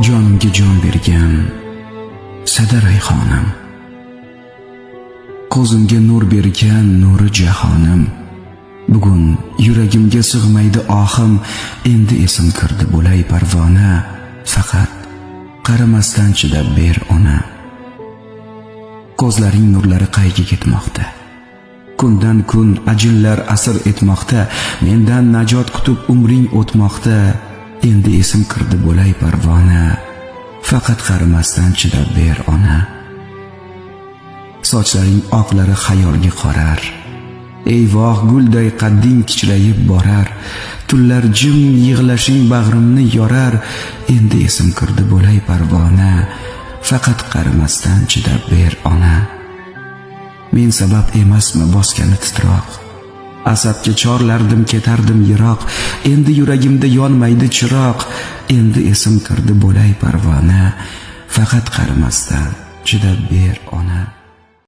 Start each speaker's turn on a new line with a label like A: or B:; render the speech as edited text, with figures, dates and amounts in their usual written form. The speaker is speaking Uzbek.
A: jonimga jon bergan sada rayhonim, ko'zimga nur bergan nuri jahonim. Bugun yuragimga sig'maydi ohim, endi esim kirdi bo'lay parvona, faqat qaramasdan chidab ber ona. Ko'zlaring nurlari qayga ketmoqda, kundan kun ajinlar asr etmoqda, mendan najot kutib umring o'tmoqda, endi esim kirdi bo'lay parvona, faqat qaramasdan chidab ber ona. Sochlaring oqlari xayolga qorar, ey voh gulday qadding kichrayib borar, tunlar jim yig'lashing bag'rimni yorar, endi esim kirdi bo'lay parvona, faqat qaramasdan chidab ber ona. Men sabab emasmi bosgani titroq, asabga chorlardim ketardim yiroq, endi yuragimda yonmaydi chiroq, endi esim kirdi bo'lay parvona, faqat qaramasdan chidab ber ona.